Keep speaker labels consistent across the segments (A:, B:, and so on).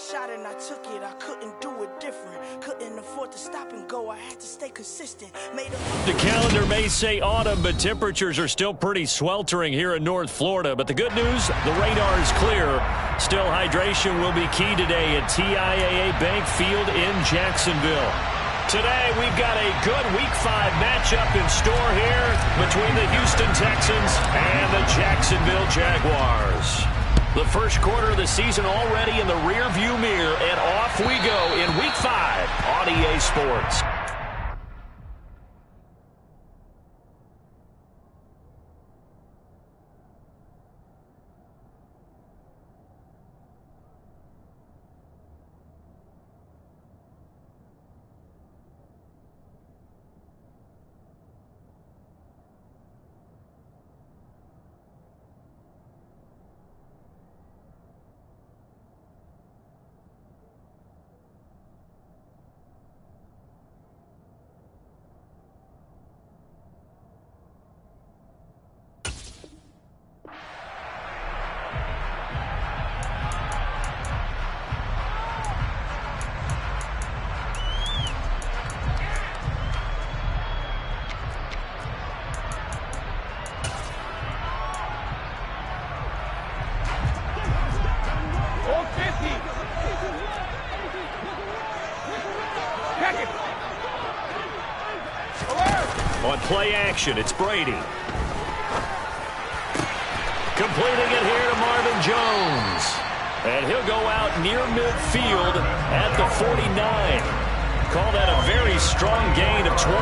A: shot and I took it. I couldn't do it different. Couldn't afford to stop and go. I had to stay consistent.
B: The calendar may say autumn, but temperatures are still pretty sweltering here in North Florida. But the good news, the radar is clear. Still, hydration will be key today at TIAA Bank Field in Jacksonville. Today, we've got a good Week 5 matchup in store here between the Houston Texans and the Jacksonville Jaguars. The first quarter of the season already in the rearview mirror, and off we go in Week 5 on EA Sports. On play action, it's Brady. Completing it here to Marvin Jones. And he'll go out near midfield at the 49. Call that a very strong gain of 24.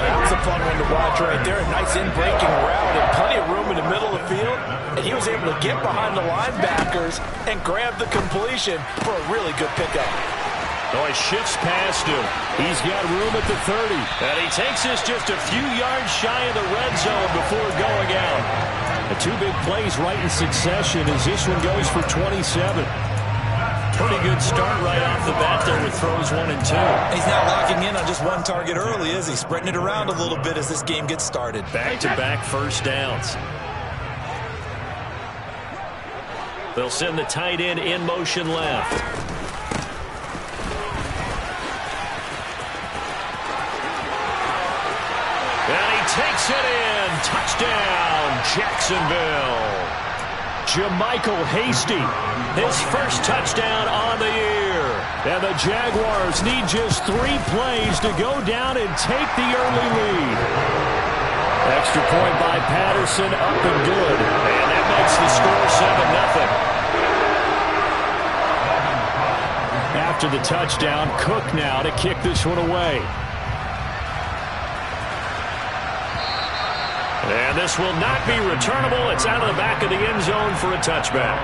C: That was a fun one to watch right there. A nice in-breaking route and plenty of room in the middle of the field. And he was able to get behind the linebackers and grab the completion for a really good pickup.
B: Oh, he shifts past him. He's got room at the 30. And he takes this just a few yards shy of the red zone before going out. The two big plays right in succession as this one goes for 27. Pretty good start right off the bat there with throws 1 and 2.
C: He's not locking in on just one target early, is he? Spreading it around a little bit as this game gets started.
B: Back-to-back first downs. They'll send the tight end in motion left. Takes it in. Touchdown, Jacksonville. Jermichael Hasty, his first touchdown on the year. And the Jaguars need just 3 plays to go down and take the early lead. Extra point by Patterson, up and good. And that makes the score 7-0. After the touchdown, Cook now to kick this one away. And this will not be returnable. It's out of the back of the end zone for a touchback.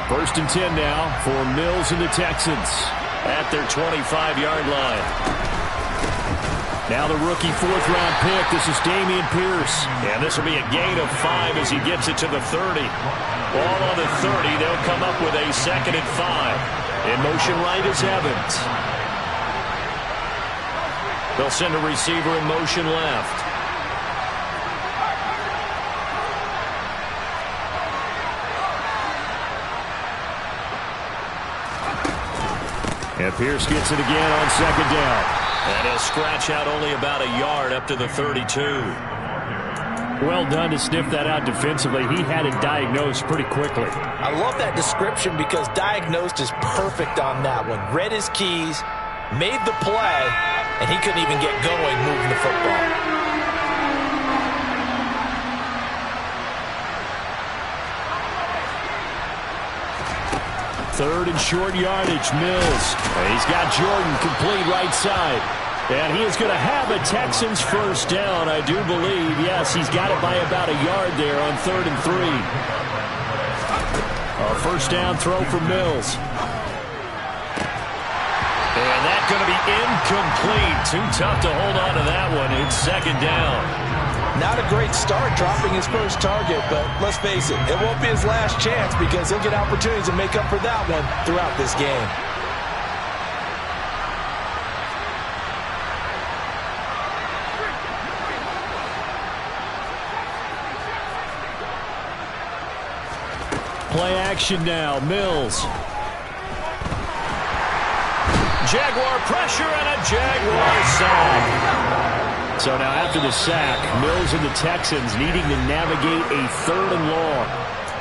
B: First and 10 now for Mills and the Texans at their 25-yard line. Now the rookie 4th-round pick. This is Dameon Pierce. And this will be a gain of 5 as he gets it to the 30. Ball on the 30. They'll come up with a 2nd and 5. In motion right is Evans. They'll send a receiver in motion left. And Pierce gets it again on 2nd down. And he'll scratch out only about a yard up to the 32. Well done to sniff that out defensively. He had it diagnosed pretty quickly.
C: I love that description because diagnosed is perfect on that one. Read his keys, made the play, and he couldn't even get going moving the football.
B: Third and short yardage, Mills. And he's got Jordan complete right side. And he is going to have a Texans first down, I do believe. Yes, he's got it by about a yard there on 3rd and 3. A first down throw for Mills. And that's going to be incomplete. Too tough to hold on to that one. It's 2nd down.
C: Not a great start dropping his first target, but let's face it, it won't be his last chance because he'll get opportunities to make up for that one throughout this game.
B: Play action now, Mills. Jaguar pressure and a Jaguar sack. So now after the sack, Mills and the Texans needing to navigate a 3rd and long.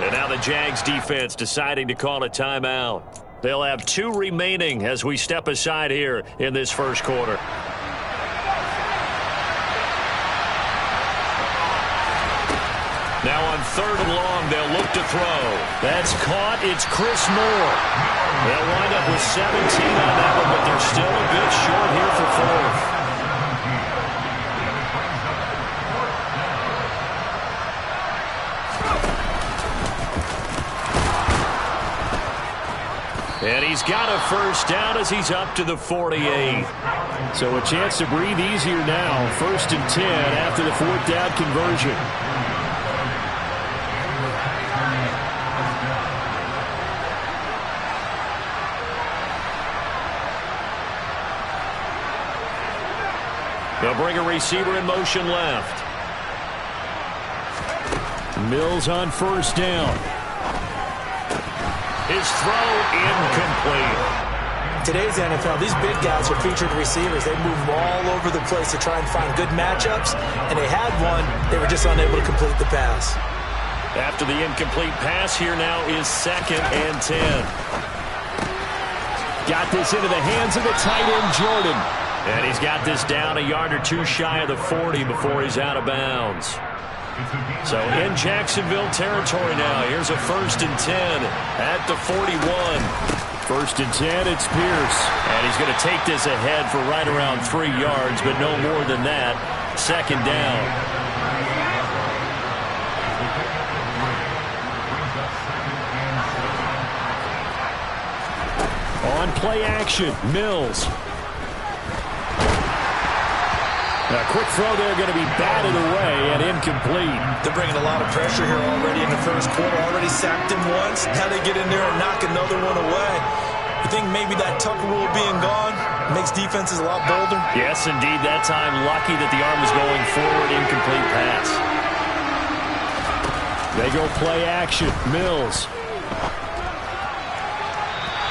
B: And now the Jags defense deciding to call a timeout. They'll have 2 remaining as we step aside here in this first quarter. Now on 3rd and long, they'll look to throw. That's caught. It's Chris Moore. They'll wind up with 17 on that one, but they're still a bit short here for 4th. And he's got a first down as he's up to the 48. So a chance to breathe easier now. 1st and 10 after the 4th down conversion. They'll bring a receiver in motion left. Mills on 1st down. His throw incomplete.
C: Today's NFL, these big guys are featured receivers. They move all over the place to try and find good matchups, and they had one. They were just unable to complete the pass.
B: After the incomplete pass, here now is 2nd and 10. Got this into the hands of the tight end, Jordan. And he's got this down a yard or 2 shy of the 40 before he's out of bounds. So in Jacksonville territory now. Here's a 1st and 10 at the 41. 1st and 10, it's Pierce. And he's going to take this ahead for right around 3 yards, but no more than that. 2nd down. On play action, Mills. A quick throw there going to be batted away and incomplete.
C: They're bringing a lot of pressure here already in the first quarter. Already sacked him once. Now they get in there and knock another one away. You think maybe that Tucker rule being gone makes defenses a lot bolder?
B: Yes, indeed. That time lucky that the arm was going forward. Incomplete pass. They go play action. Mills.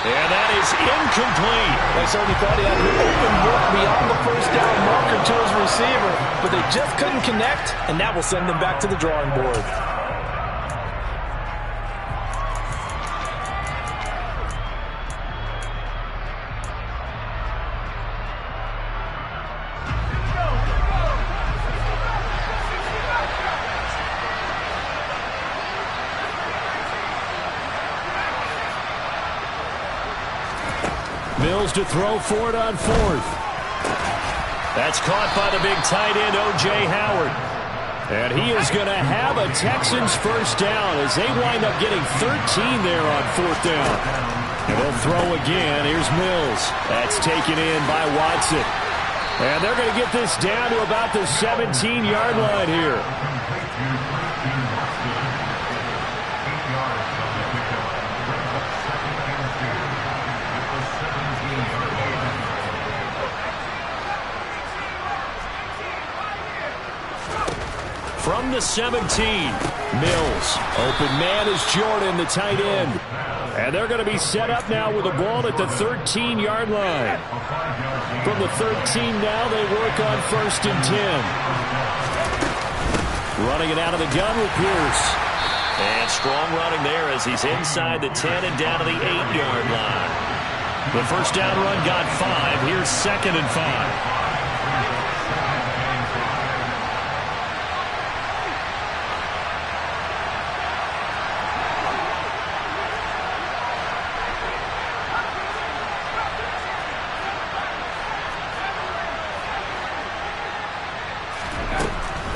B: And that is incomplete.
C: They certainly thought he had an open look beyond the 1st down marker to his receiver, but they just couldn't connect, and that will send them back to the drawing board.
B: Mills to throw for it on 4th. That's caught by the big tight end, O.J. Howard. And he is going to have a Texans 1st down as they wind up getting 13 there on 4th down. And they'll throw again. Here's Mills. That's taken in by Watson. And they're going to get this down to about the 17-yard line here. From the 17, Mills. Open man is Jordan, the tight end. And they're going to be set up now with a ball at the 13-yard line. From the 13 now, they work on 1st and 10. Running it out of the gun with Pierce. And strong running there as he's inside the 10 and down to the 8-yard line. The 1st down run got 5. Here's 2nd and 5.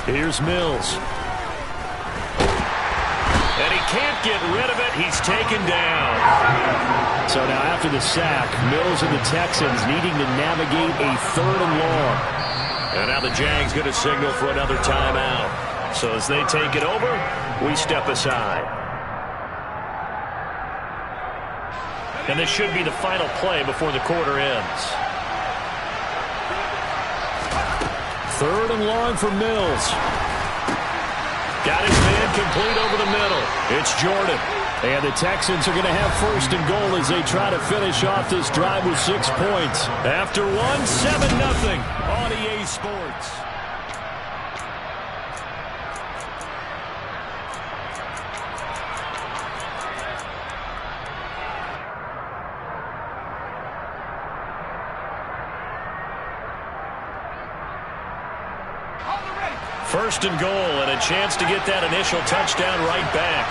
B: Here's Mills. And he can't get rid of it. He's taken down. So now after the sack, Mills and the Texans needing to navigate a 3rd and long. And now the Jags going to signal for another timeout. So as they take it over, we step aside. And this should be the final play before the quarter ends. 3rd and long for Mills. Got his man complete over the middle. It's Jordan. And the Texans are going to have 1st and goal as they try to finish off this drive with 6 points. After 7-0 on EA Sports. First and goal, and a chance to get that initial touchdown right back.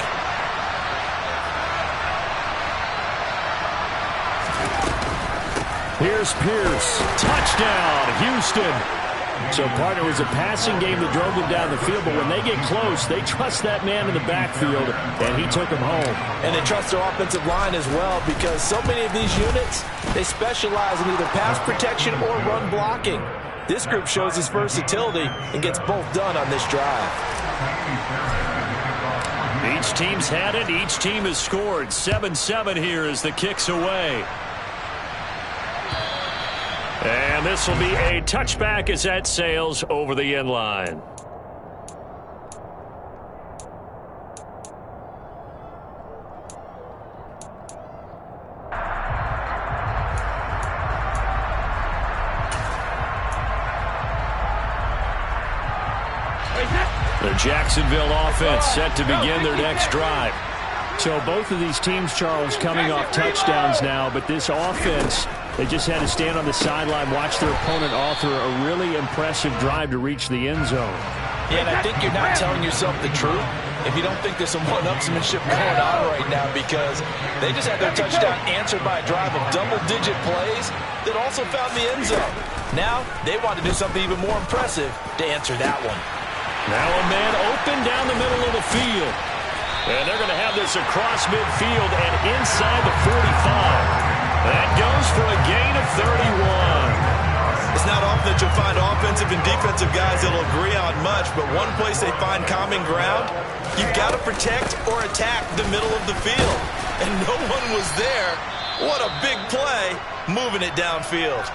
B: Here's Pierce. Touchdown, Houston. So, partner, it was a passing game that drove them down the field, but when they get close, they trust that man in the backfield, and he took them home.
C: And they trust their offensive line as well, because so many of these units, they specialize in either pass protection or run blocking. This group shows its versatility and gets both done on this drive.
B: Each team's had it. Each team has scored. 7-7 here as the kick's away. And this will be a touchback as that sails over the end line. The Jacksonville offense set to begin their next drive. So both of these teams, Charles, coming off touchdowns now, but this offense, they just had to stand on the sideline, watch their opponent author a really impressive drive to reach the end zone.
C: Yeah, and I think you're not telling yourself the truth if you don't think there's some one-upsmanship going on right now, because they just had their touchdown answered by a drive of double-digit plays that also found the end zone. Now they want to do something even more impressive to answer that one.
B: Now a man open down the middle of the field. And they're going to have this across midfield and inside the 45. That goes for a gain of 31.
D: It's not often that you'll find offensive and defensive guys that will agree on much, but one place they find common ground, you've got to protect or attack the middle of the field. And no one was there. What a big play, moving it downfield.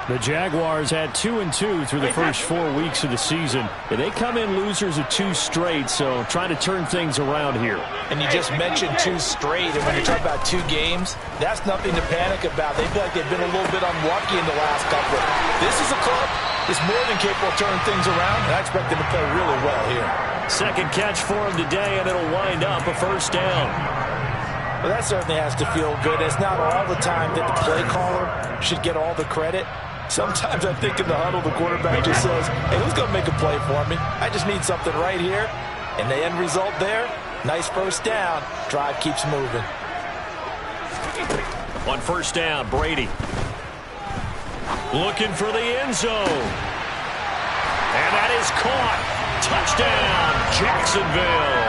B: The Jaguars had 2-2 through the first 4 weeks of the season. And they come in losers of 2 straight, so trying to turn things around here.
C: And you just mentioned 2 straight, and when you talk about 2 games, that's nothing to panic about. They feel like they've been a little bit unlucky in the last couple. This is a club that's more than capable of turning things around, and I expect them to play really well here.
B: Second catch for him today, and it'll wind up a first down.
C: Well, that certainly has to feel good. It's not all the time that the play caller should get all the credit. Sometimes I think in the huddle, the quarterback just says, hey, who's going to make a play for me? I just need something right here. And the end result there, nice first down. Drive keeps moving.
B: On first down, Brady. Looking for the end zone. And that is caught. Touchdown, Jacksonville.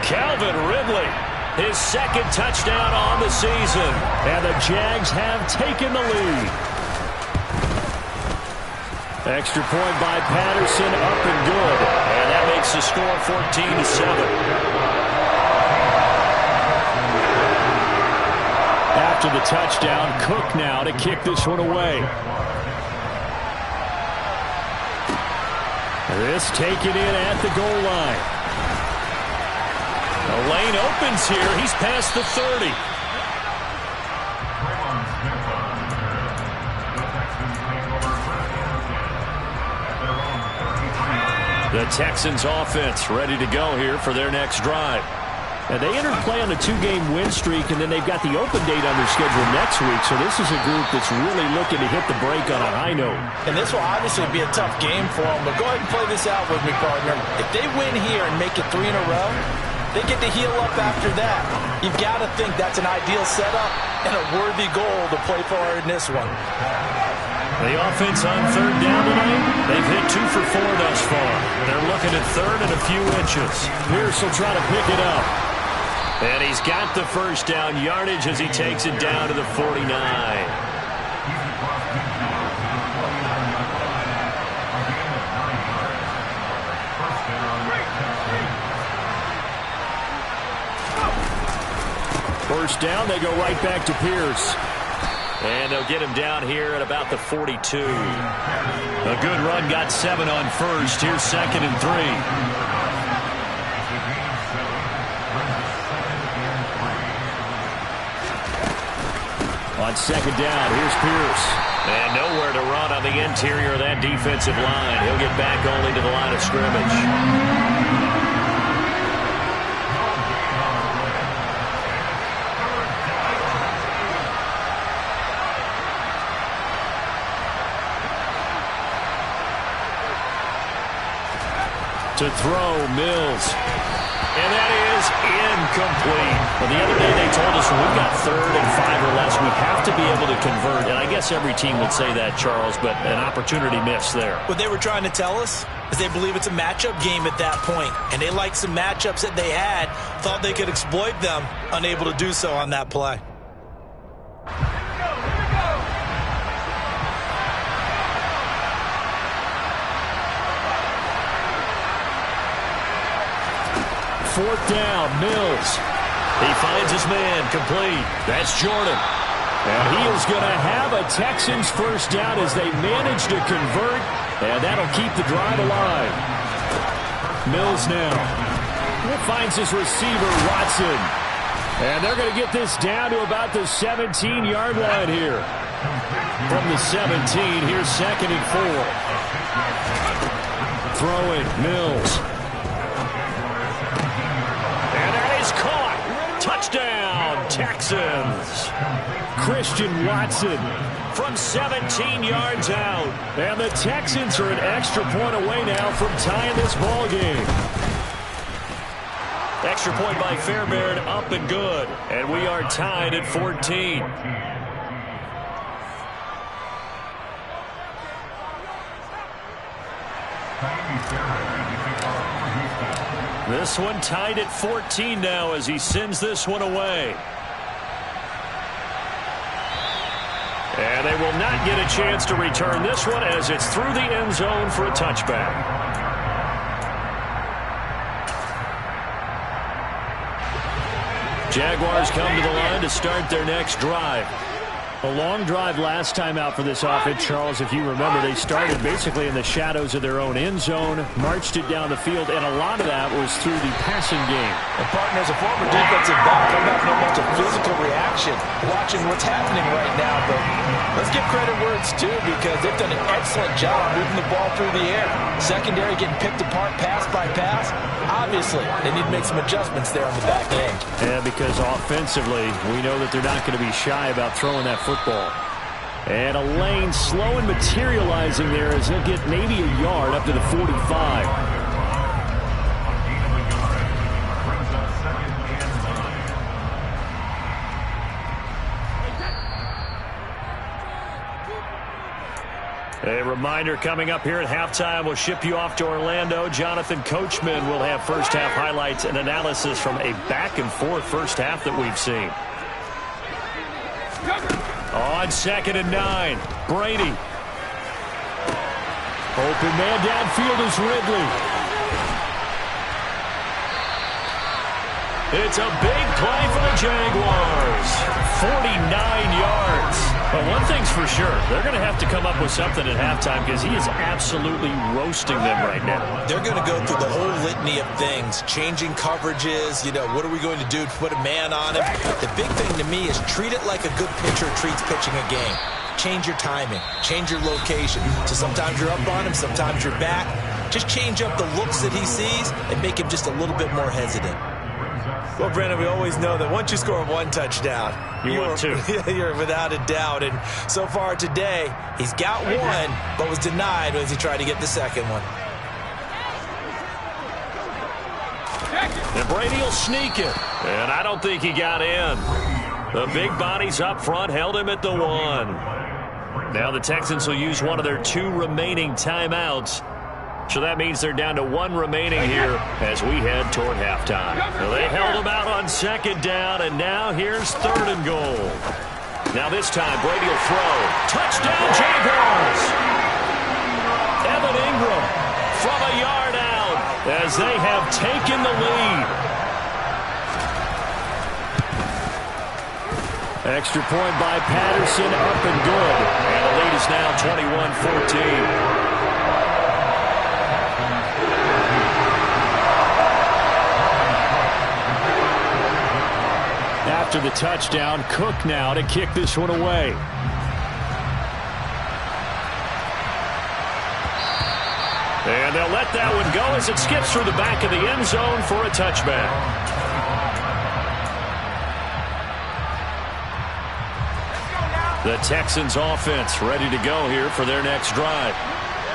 B: Calvin Ridley, his second touchdown on the season. And the Jags have taken the lead. Extra point by Patterson, up and good. And that makes the score 14-7. After the touchdown, Cook now to kick this one away. This taken in at the goal line. The lane opens here. He's past the 30. The Texans offense ready to go here for their next drive. And they entered play on a 2-game win streak, and then they've got the open date on their schedule next week. So this is a group that's really looking to hit the break on a high note.
C: And this will obviously be a tough game for them, but go ahead and play this out with me, partner. If they win here and make it 3 in a row, they get to heal up after that. You've got to think that's an ideal setup and a worthy goal to play for in this one.
B: The offense on third down tonight, they've hit 2 for 4 thus far. They're looking at third and a few inches. Pierce will try to pick it up. And he's got the first down yardage as he takes it down to the 49. First down, they go right back to Pierce. And they'll get him down here at about the 42. A good run, got 7 on first. Here's 2nd and 3. On 2nd down, here's Pierce. And nowhere to run on the interior of that defensive line. He'll get back only to the line of scrimmage. To throw, Mills. And that is incomplete. Well, the other day they told us when we've got 3rd and 5 or less, we have to be able to convert. And I guess every team would say that, Charles, but an opportunity missed there.
C: What they were trying to tell us is they believe it's a matchup game at that point. And they liked some matchups that they had, thought they could exploit them, unable to do so on that play.
B: Fourth down, Mills. He finds his man, complete. That's Jordan. And he is going to have a Texans first down as they manage to convert, and that'll keep the drive alive. Mills now. He finds his receiver, Watson. And they're going to get this down to about the 17-yard line here. From the 17, here's 2nd and 4. Throwing, Mills. Touchdown, Texans. Christian Watson from 17 yards out. And the Texans are an extra point away now from tying this ball game. Extra point by Fairbairn, up and good. And we are tied at 14. This one tied at 14 now as he sends this one away. And they will not get a chance to return this one as it's through the end zone for a touchback. Jaguars come to the line to start their next drive. A long drive last time out for this offense, Charles. If you remember, they started basically in the shadows of their own end zone, marched it down the field, and a lot of that was through the passing game.
C: And partner, as a former defensive back, I'm not no much a physical reaction watching what's happening right now, but let's give credit where it's due because they've done an excellent job moving the ball through the air. Secondary getting picked apart pass by pass. Obviously, they need to make some adjustments there on the back end.
B: Yeah, because offensively, we know that they're not going to be shy about throwing that football. And a lane slow and materializing there as he'll get maybe a yard up to the 45. A reminder coming up here at halftime. We'll ship you off to Orlando. Jonathan Coachman will have first half highlights and analysis from a back-and-forth first half that we've seen. On 2nd and 9, Brady. Open man downfield is Ridley. It's a big play for the Jaguars. 49 yards. But one thing's for sure, they're going to have to come up with something at halftime because he is absolutely roasting them right now.
C: They're going to go through the whole litany of things, changing coverages, what are we going to do to put a man on him? The big thing to me is treat it like a good pitcher treats pitching a game. Change your timing, change your location. So sometimes you're up on him, sometimes you're back. Just change up the looks that he sees and make him just a little bit more hesitant. Well, Brandon, we always know that once you score one touchdown,
B: you're
C: without a doubt. And so far today, he's got one, but was denied as he tried to get the second one.
B: And Brady will sneak it. And I don't think he got in. The big bodies up front held him at the 1. Now the Texans will use one of their 2 remaining timeouts. So that means they're down to 1 remaining here as we head toward halftime. So they held them out on 2nd down, and now here's 3rd and goal. Now this time, Brady will throw. Touchdown, Jaguars! Evan Ingram from a yard out as they have taken the lead. Extra point by Patterson, up and good. And the lead is now 21-14. After the touchdown, Cook now to kick this one away. And they'll let that one go as it skips through the back of the end zone for a touchback. The Texans offense ready to go here for their next drive.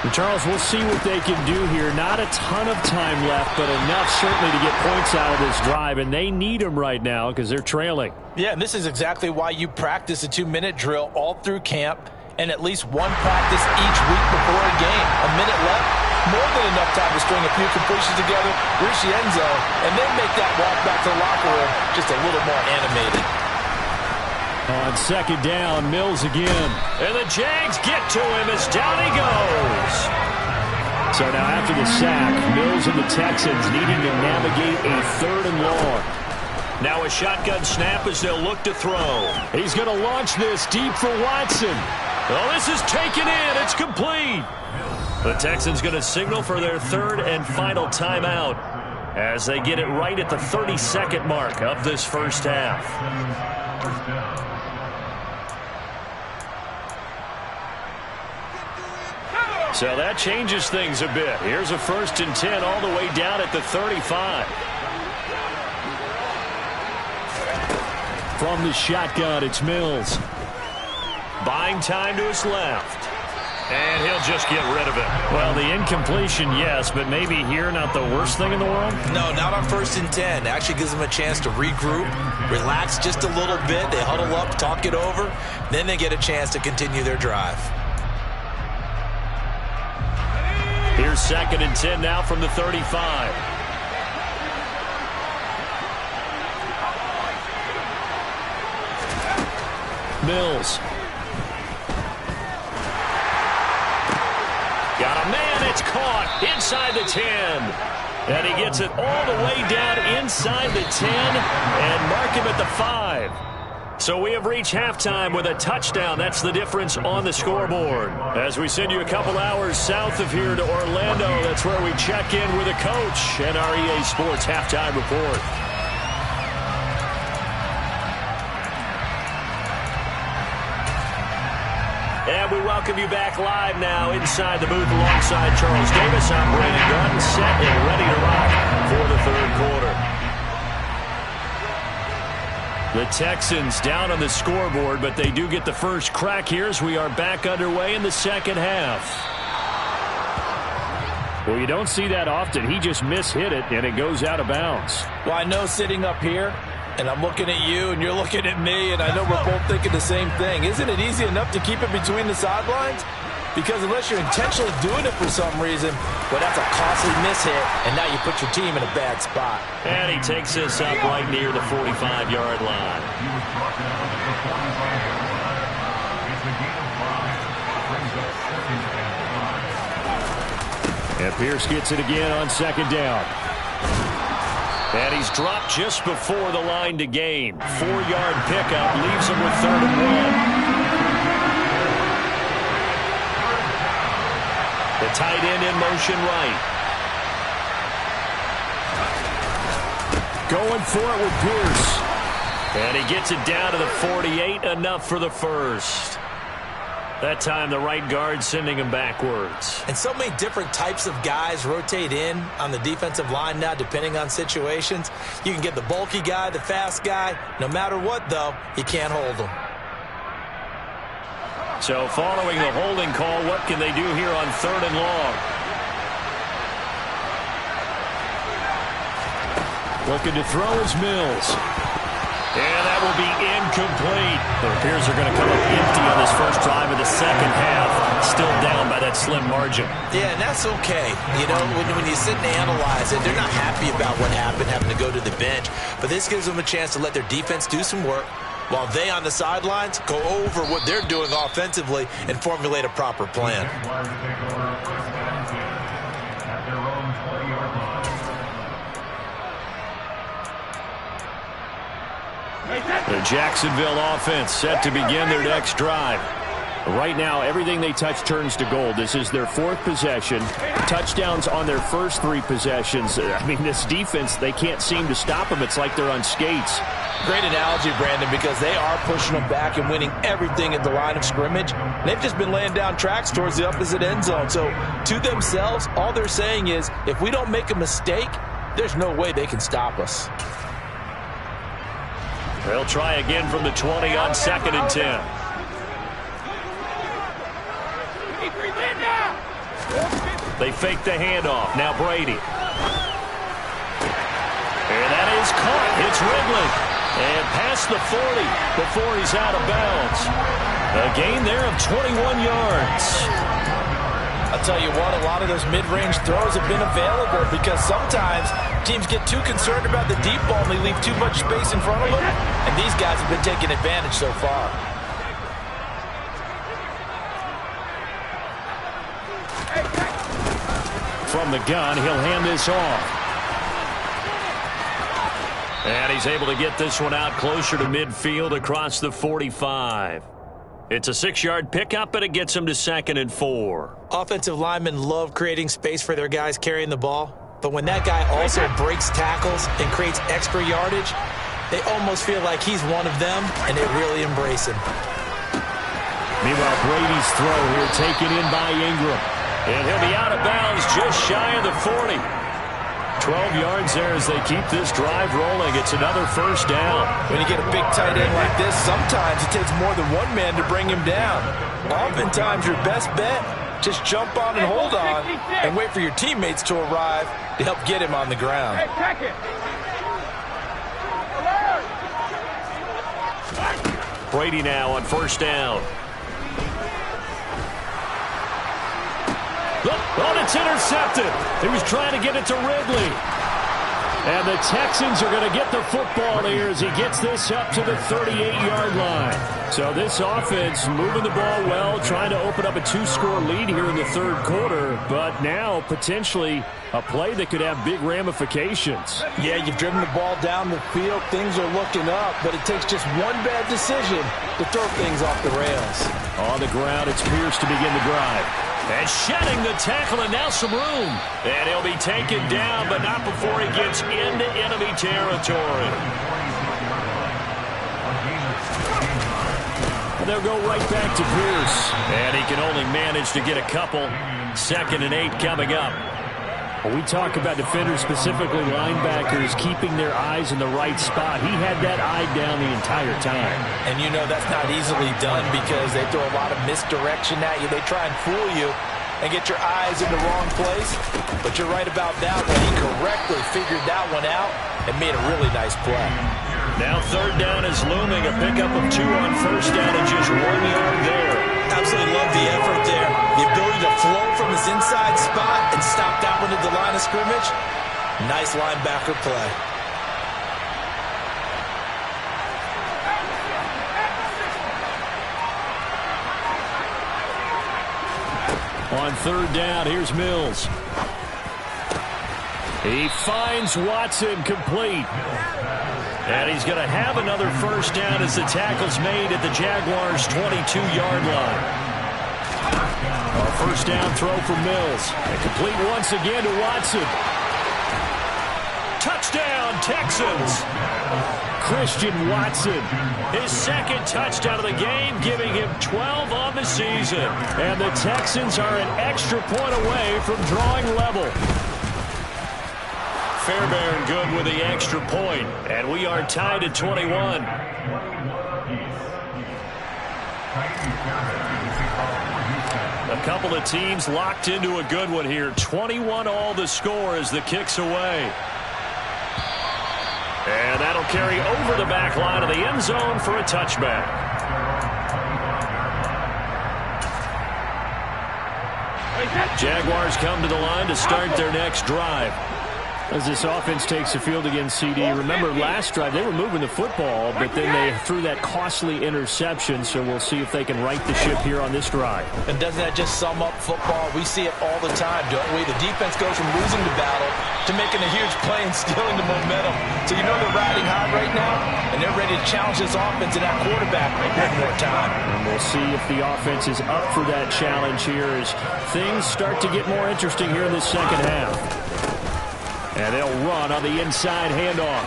B: And Charles, we'll see what they can do here. Not a ton of time left, but enough certainly to get points out of this drive, and they need them right now because they're trailing.
C: Yeah, and this is exactly why you practice a 2-minute drill all through camp and at least one practice each week before a game. A minute left, more than enough time to string a few completions together, reach the end zone, and then make that walk back to the locker room just a little more animated.
B: On second down, Mills again. And the Jags get to him as down he goes. So now after the sack, Mills and the Texans needing to navigate a 3rd and long. Now a shotgun snap as they'll look to throw. He's going to launch this deep for Watson. Oh, this is taken in. It's complete. The Texans going to signal for their 3rd and final timeout as they get it right at the 32nd mark of this first half. So that changes things a bit. Here's a 1st and 10 all the way down at the 35. From the shotgun, it's Mills. Buying time to his left. And he'll just get rid of it. Well, the incompletion, yes, but maybe here not the worst thing in the world?
D: No, not on 1st and 10. Actually gives them a chance to regroup, relax just a little bit. They huddle up, talk it over. Then they get a chance to continue their drive.
B: Here's 2nd and 10 now from the 35. Mills. Got a man, it's caught inside the 10. And he gets it all the way down inside the 10 and mark him at the 5. So we have reached halftime with a touchdown. That's the difference on the scoreboard. As we send you a couple hours south of here to Orlando, that's where we check in with a coach and our EA Sports halftime report. And we welcome you back live now inside the booth alongside Charles Davis. I'm Brandon Gunn, set and ready to rock for the 3rd quarter. The Texans down on the scoreboard, but they do get the first crack here as we are back underway in the 2nd half. Well, you don't see that often. He just mishit it, and it goes out of bounds.
C: Well, I know sitting up here, and I'm looking at you, and you're looking at me, and I know we're both thinking the same thing. Isn't it easy enough to keep it between the sidelines? Because unless you're intentionally doing it for some reason, well, that's a costly mishit, and now you put your team in a bad spot.
B: And he takes this up right near the 45-yard line. And Pierce gets it again on 2nd down. And he's dropped just before the line to gain. 4-yard pickup leaves him with 3rd and 1. The tight end in motion right. Going for it with Pierce. And he gets it down to the 48, enough for the first. That time the right guard sending him backwards.
D: And so many different types of guys rotate in on the defensive line now depending on situations. You can get the bulky guy, the fast guy. No matter what, though, you can't hold him.
B: So following the holding call, what can they do here on 3rd and long? Looking to throw is Mills. And that will be incomplete. It appears they're going to come up empty on this first drive of the 2nd half. Still down by that slim margin. Yeah,
D: and that's okay. You know, when you sit and analyze it, they're not happy about what happened, having to go to the bench. But this gives them a chance to let their defense do some work, while they on the sidelines go over what they're doing offensively and formulate a proper plan.
B: The Jacksonville offense set to begin their next drive. Right now, everything they touch turns to gold. This is their 4th possession. Touchdowns on their first 3 possessions. I mean, this defense, they can't seem to stop them. It's like they're on skates.
C: Great analogy, Brandon, because they are pushing them back and winning everything at the line of scrimmage. They've just been laying down tracks towards the opposite end zone. So, to themselves, all they're saying is, if we don't make a mistake, there's no way they can stop us.
B: They'll try again from the 20 on 2nd and 10. They fake the handoff. Now Brady. And that is caught. It's Ridley. And past the 40 before he's out of bounds. A gain there of 21 yards.
C: I'll tell you what, a lot of those mid-range throws have been available because sometimes teams get too concerned about the deep ball and they leave too much space in front of them. And these guys have been taking advantage so far.
B: From the gun, he'll hand this off. And he's able to get this one out closer to midfield across the 45. It's a 6-yard pickup, and it gets him to 2nd and 4.
C: Offensive linemen love creating space for their guys carrying the ball. But when that guy also breaks tackles and creates extra yardage, they almost feel like he's one of them, and they really embrace him.
B: Meanwhile, Brady's throw here taken in by Ingram. And he'll be out of bounds just shy of the 40. 12 yards there as they keep this drive rolling. It's another first down.
C: When you get a big tight end like this, sometimes it takes more than one man to bring him down. Oftentimes, your best bet, just jump on and hold on and wait for your teammates to arrive to help get him on the ground.
B: Brady now on first down. Oh, it's intercepted. He was trying to get it to Ridley. And the Texans are going to get the football here as he gets this up to the 38-yard line. So this offense moving the ball well, trying to open up a 2-score lead here in the 3rd quarter. But now potentially a play that could have big ramifications.
C: Yeah, you've driven the ball down the field. Things are looking up, but it takes just one bad decision to throw things off the rails.
B: On the ground, it's Pierce to begin the drive. And shedding the tackle, and now some room. And he'll be taken down, but not before he gets into enemy territory. And they'll go right back to Pierce. And he can only manage to get a couple. 2nd and 8 coming up. When we talk about defenders, specifically linebackers, keeping their eyes in the right spot, he had that eye down the entire time.
C: And you know that's not easily done because they throw a lot of misdirection at you. They try and fool you and get your eyes in the wrong place. But you're right about that one. He correctly figured that one out and made a really nice play.
B: Now 3rd down is looming. A pickup of 2 on first down and just 1 yard there.
C: Absolutely love the effort there. The ability to flow from his inside spot and stop that one at the line of scrimmage. Nice linebacker play.
B: On 3rd down, here's Mills. He finds Watson complete. And he's going to have another first down as the tackle's made at the Jaguars' 22-yard line. A first down throw for Mills. And complete once again to Watson. Touchdown, Texans. Christian Watson, his 2nd touchdown of the game, giving him 12 on the season. And the Texans are an extra point away from drawing level. Fairbairn good with the extra point, and we are tied at 21. A couple of teams locked into a good one here. 21 all the score as the kick's away. And that'll carry over the back line of the end zone for a touchback. Jaguars come to the line to start their next drive. As this offense takes the field against CD, remember last drive they were moving the football, but then they threw that costly interception, so we'll see if they can right the ship here on this drive.
C: And doesn't that just sum up football? We see it all the time, don't we? The defense goes from losing the battle to making a huge play and stealing the momentum. So you know they're riding high right now, and they're ready to challenge this offense and that quarterback one more time.
B: And we'll see if the offense is up for that challenge here as things start to get more interesting here in this second half. And they'll run on the inside handoff.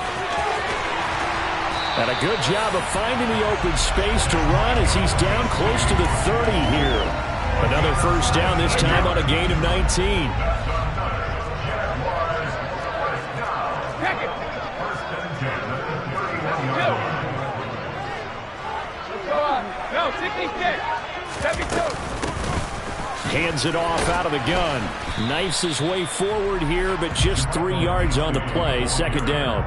B: And a good job of finding the open space to run as he's down close to the 30 here. Another first down, this time on a gain of 19. Hands it off out of the gun. Knifes his way forward here, but just 3 yards on the play. Second down.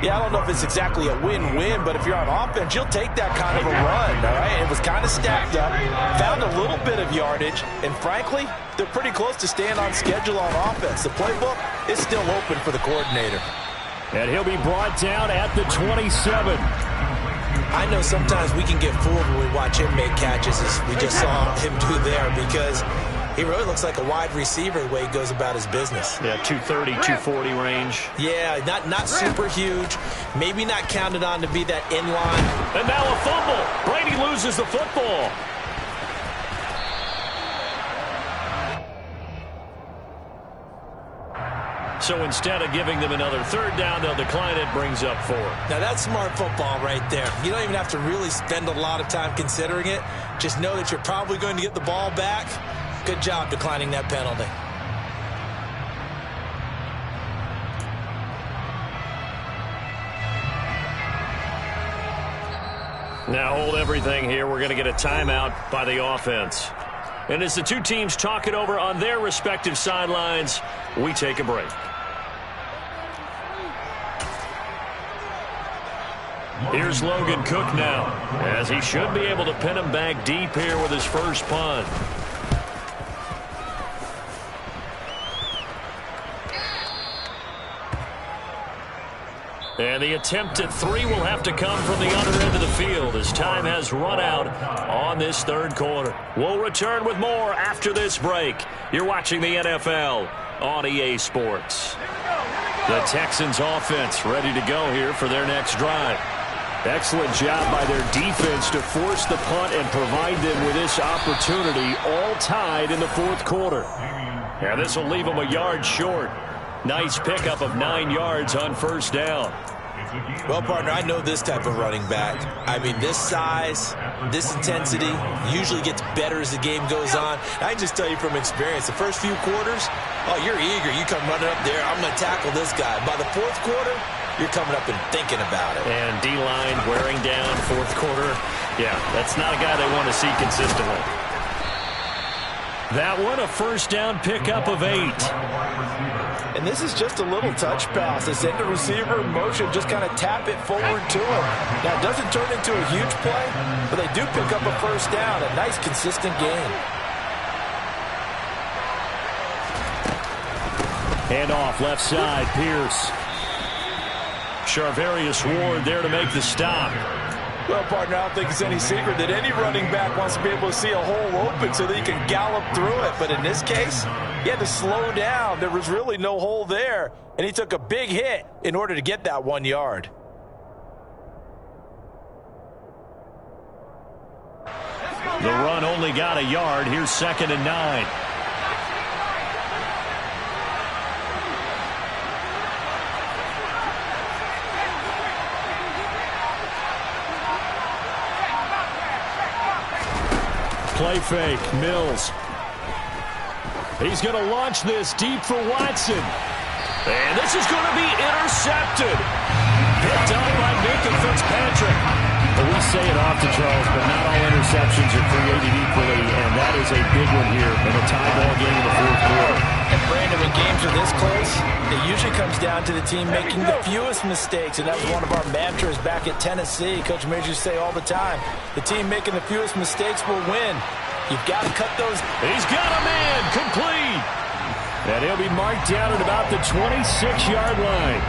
C: Yeah, I don't know if it's exactly a win-win, but if you're on offense, you'll take that kind of a run, all right? It was kind of stacked up, found a little bit of yardage, and frankly, they're pretty close to staying on schedule on offense. The playbook is still open for the coordinator.
B: And he'll be brought down at the 27.
E: I know sometimes we can get fooled when we watch him make catches, as we just saw him do there, because he really looks like a wide receiver the way he goes about his business.
B: Yeah, 230, 240 range.
E: Yeah, not super huge. Maybe not counted on to be that in-line.
B: And now a fumble. Brady loses the football. So instead of giving them another third down, they'll decline it, brings up 4.
E: Now that's smart football right there. You don't even have to really spend a lot of time considering it. Just know that you're probably going to get the ball back. Good job declining that penalty.
B: Now hold everything here. We're going to get a timeout by the offense. And as the two teams talk it over on their respective sidelines, we take a break. Here's Logan Cook now, as he should be able to pin him back deep here with his first punt. And the attempt at 3 will have to come from the other end of the field as time has run out on this third quarter. We'll return with more after this break. You're watching the NFL on EA Sports. The Texans offense ready to go here for their next drive. Excellent job by their defense to force the punt and provide them with this opportunity, all tied in the fourth quarter. And this will leave them a yard short. Nice pickup of 9 yards on first down.
E: Well, partner, I know this type of running back. I mean, this size, this intensity usually gets better as the game goes on. I can just tell you from experience, the first few quarters, oh, you're eager. You come running up there, I'm going to tackle this guy. By the fourth quarter, you're coming up and thinking about it.
B: And D-line wearing down fourth quarter. Yeah, that's not a guy they want to see consistently. That one, a first down pickup of 8.
C: And this is just a little touch pass. They send the receiver in motion, just kind of tap it forward to him. Now, it doesn't turn into a huge play, but they do pick up a first down. A nice, consistent gain.
B: Hand off left side, Pierce. Charvarius Ward there to make the stop.
C: Well, partner, I don't think it's any secret that any running back wants to be able to see a hole open so that he can gallop through it. But in this case, he had to slow down. There was really no hole there, and he took a big hit in order to get that 1 yard.
B: The run only got a yard. Here's 2nd and 9. Play fake, Mills. He's going to launch this deep for Watson. And this is going to be intercepted. Picked up by Minka Fitzpatrick. Well, we say it often, Charles, but not all interceptions are created equally, and that is a big one here in a tie ball game in the fourth quarter.
C: And Brandon, when games are this close, it usually comes down to the team making the fewest mistakes, and that was one of our mantras back at Tennessee. Coach Major used to say all the time, the team making the fewest mistakes will win. You've got to cut those.
B: He's got a man, complete. And he'll be marked down at about the 26-yard line.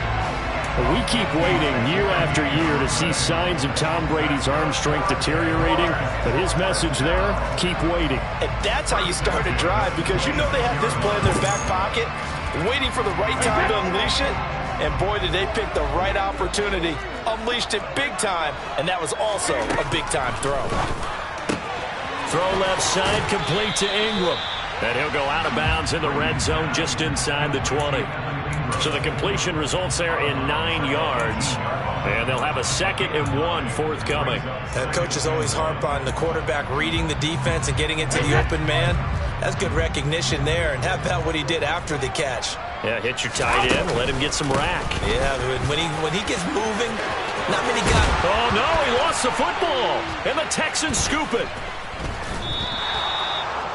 B: We keep waiting year after year to see signs of Tom Brady's arm strength deteriorating, but his message there, keep waiting.
C: And that's how you start a drive, because you know they have this play in their back pocket, waiting for the right time to unleash it. And boy, did they pick the right opportunity. Unleashed it big time, and that was also a big-time throw.
B: Throw left side, complete to Ingram. And he'll go out of bounds in the red zone just inside the 20. So the completion results there in 9 yards. And they'll have a 2nd and 1 forthcoming.
E: Coaches always harp on the quarterback reading the defense and getting into the open man. That's good recognition there. And how about what he did after the catch?
B: Yeah, hit your tight end, let him get some rack.
E: Yeah, when he gets moving, not many guys.
B: Oh, no, he lost the football. And the Texans scoop it.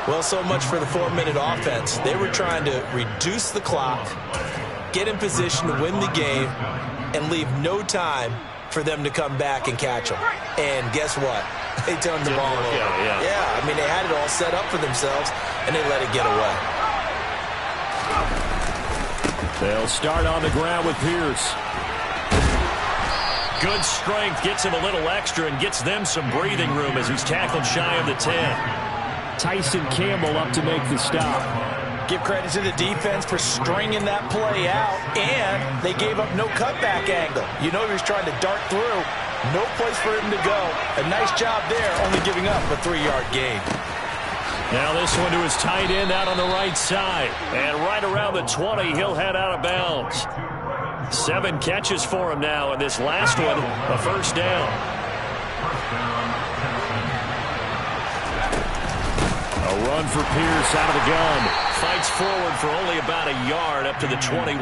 E: Well, so much for the 4-minute offense. They were trying to reduce the clock, get in position to win the game, and leave no time for them to come back and catch them. And guess what? They turned the ball over. Yeah, I mean, they had it all set up for themselves, and they let it get away.
B: They'll start on the ground with Pierce. Good strength, gets him a little extra and gets them some breathing room as he's tackled shy of the 10. Tyson Campbell up to make the stop.
C: Give credit to the defense for stringing that play out, and they gave up no cutback angle. You know he was trying to dart through. No place for him to go. A nice job there, only giving up a 3-yard gain.
B: Now this one to his tight end out on the right side. And right around the 20, he'll head out of bounds. 7 catches for him now, and this last one, a first down. A run for Pierce out of the gun. Fights forward for only about a yard up to the 21.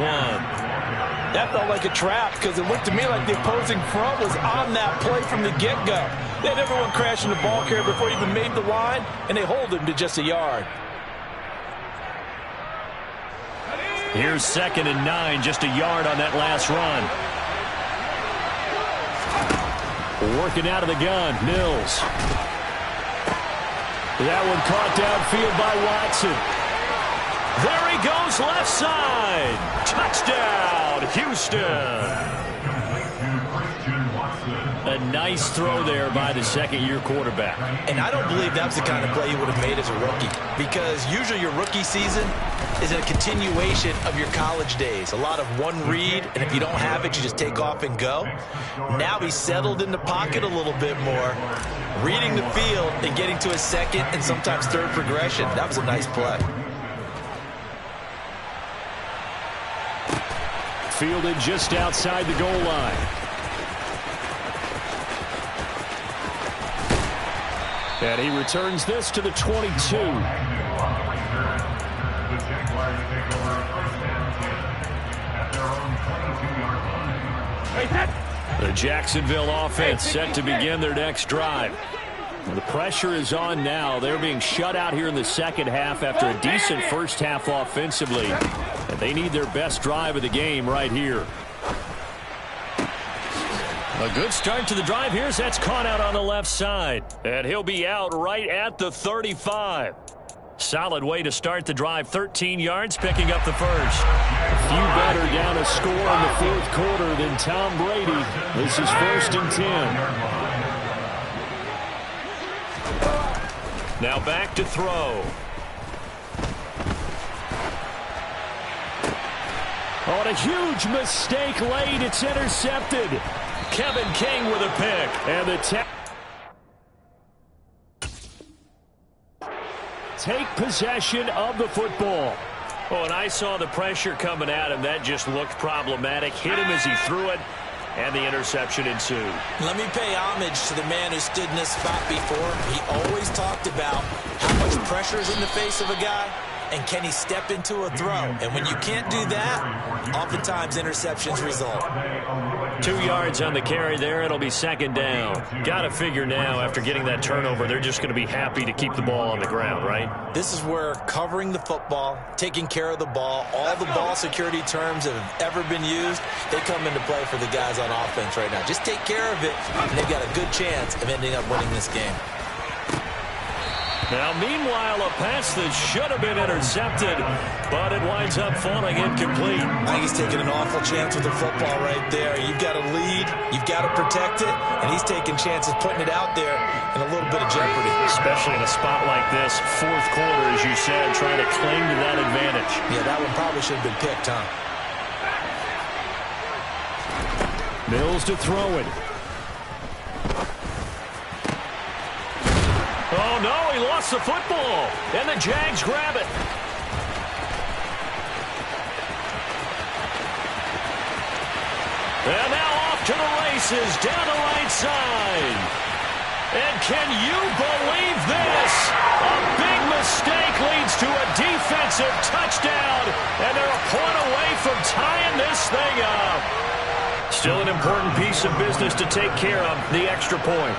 C: That felt like a trap, because it looked to me like the opposing front was on that play from the get-go. They had everyone crashing the ball carrier before he even made the line, and they hold him to just a yard.
B: Here's 2nd and 9, just a yard on that last run. Working out of the gun, Mills. That one caught downfield by Watson. There he goes, left side. Touchdown, Houston. A nice throw there by the second-year quarterback.
E: And I don't believe that's the kind of play you would have made as a rookie, because usually your rookie season is a continuation of your college days. A lot of one read, and if you don't have it, you just take off and go. Now he's settled in the pocket a little bit more, reading the field and getting to his second and sometimes third progression. That was a nice play.
B: Fielded just outside the goal line. And he returns this to the 22. The Jacksonville offense set to begin their next drive. The pressure is on now. They're being shut out here in the second half after a decent first half offensively. And they need their best drive of the game right here. A good start to the drive. Here's that's caught out on the left side. And he'll be out right at the 35. Solid way to start the drive. 13 yards, picking up the first. A few better down a score in the fourth quarter than Tom Brady. This is 1st and 10. Now back to throw. On a huge mistake late, it's intercepted. Kevin King with a pick. And the take possession of the football. Oh, and I saw the pressure coming at him. That just looked problematic. Hit him as he threw it, and the interception ensued.
E: Let me pay homage to the man who stood in this spot before. He always talked about how much pressure is in the face of a guy, and can he step into a throw? And when you can't do that, oftentimes interceptions result.
B: 2 yards on the carry there. It'll be 2nd down. Got to figure now, after getting that turnover, they're just going to be happy to keep the ball on the ground, right?
E: This is where covering the football, taking care of the ball, all the ball security terms that have ever been used, they come into play for the guys on offense right now. Just take care of it, and they've got a good chance of ending up winning this game.
B: Now, meanwhile, a pass that should have been intercepted, but it winds up falling incomplete.
E: I think he's taking an awful chance with the football right there. You've got to lead, you've got to protect it, and he's taking chances putting it out there in a little bit of jeopardy.
B: Especially in a spot like this, fourth quarter, as you said, trying to cling to that advantage.
E: Yeah, that one probably should have been picked, huh?
B: Mills to throw it. Oh, no, he lost the football, and the Jags grab it. And now off to the races, down the right side. And can you believe this? A big mistake leads to a defensive touchdown, and they're a point away from tying this thing up. Still an important piece of business to take care of, the extra point.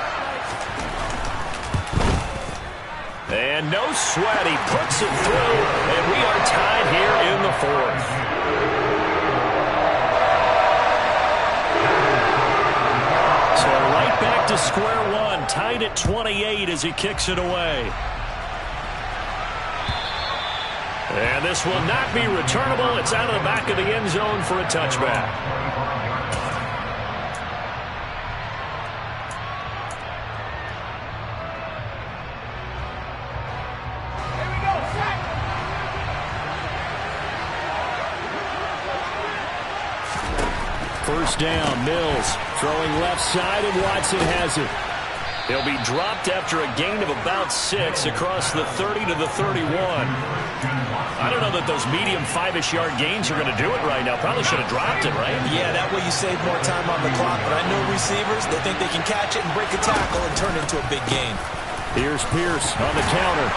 B: And no sweat, he puts it through, and we are tied here in the fourth. So right back to square one, tied at 28 as he kicks it away. And this will not be returnable. It's out of the back of the end zone for a touchback. First down, Mills throwing left side, and Watson has it. He'll be dropped after a gain of about 6 across the 30 to the 31. I don't know that those medium 5-ish yard gains are going to do it right now. Probably should have dropped it, right?
E: Yeah, that way you save more time on the clock. But I know receivers, they think they can catch it and break a tackle and turn it into a big gain.
B: Here's Pierce on the counter.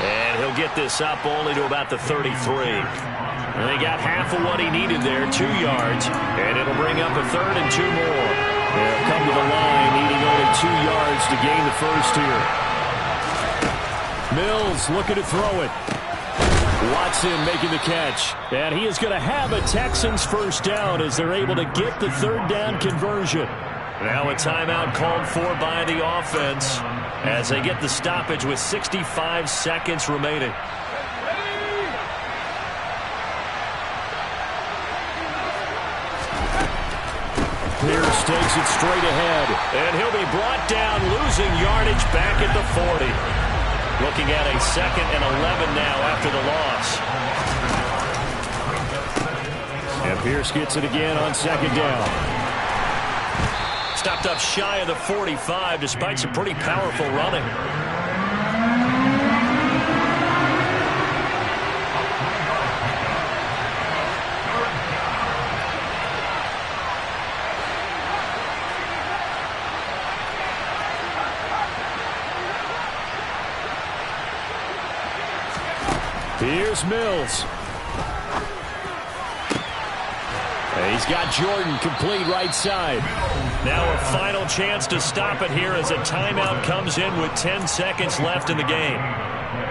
B: And he'll get this up only to about the 33. And they got half of what he needed there, 2 yards. And it'll bring up a 3rd and 2 more. They'll come to the line, needing only 2 yards to gain the first here. Mills looking to throw it. Watson making the catch. And he is going to have a Texans first down as they're able to get the 3rd down conversion. Now a timeout called for by the offense as they get the stoppage with 65 seconds remaining. Pierce takes it straight ahead, and he'll be brought down, losing yardage back at the 40. Looking at a 2nd and 11 now after the loss. And Pierce gets it again on 2nd down. Stopped up shy of the 45 despite some pretty powerful running. Here's Mills. And he's got Jordan complete right side. Now a final chance to stop it here as a timeout comes in with 10 seconds left in the game.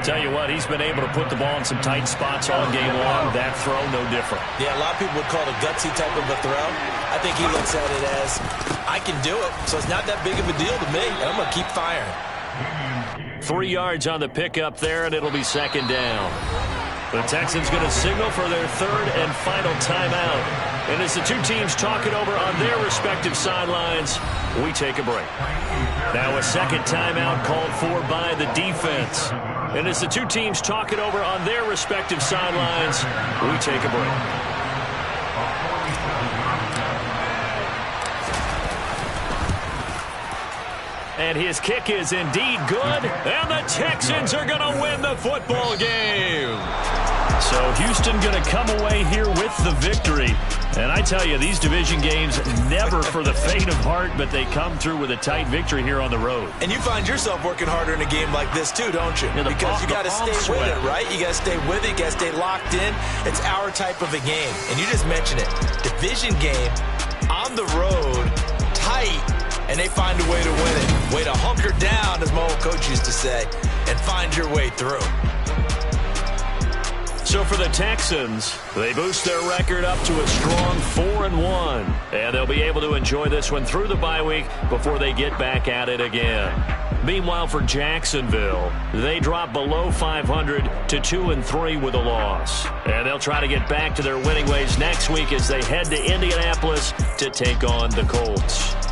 B: Tell you what, he's been able to put the ball in some tight spots all game long. That throw, no different.
E: Yeah, a lot of people would call it a gutsy type of a throw. I think he looks at it as, I can do it, so it's not that big of a deal to me, and I'm going to keep firing.
B: 3 yards on the pickup there, and it'll be 2nd down. The Texans going to signal for their 3rd and final timeout. And as the two teams talk it over on their respective sidelines, we take a break. Now a 2nd timeout called for by the defense. And as the two teams talk it over on their respective sidelines, we take a break. And his kick is indeed good, and the Texans are going to win the football game. So Houston going to come away here with the victory. And I tell you, these division games, never for the faint of heart, but they come through with a tight victory here on the road.
E: And you find yourself working harder in a game like this too, don't you? Because you got to stay with it, right? You got to stay with it. You got to stay locked in. It's our type of a game. And you just mentioned it. Division game, on the road, tight, and they find a way to win it. Way to hunker down, as my old coach used to say, and find your way through.
B: So for the Texans, they boost their record up to a strong 4-1. And they'll be able to enjoy this one through the bye week before they get back at it again. Meanwhile, for Jacksonville, they drop below 500 to 2-3 with a loss. And they'll try to get back to their winning ways next week as they head to Indianapolis to take on the Colts.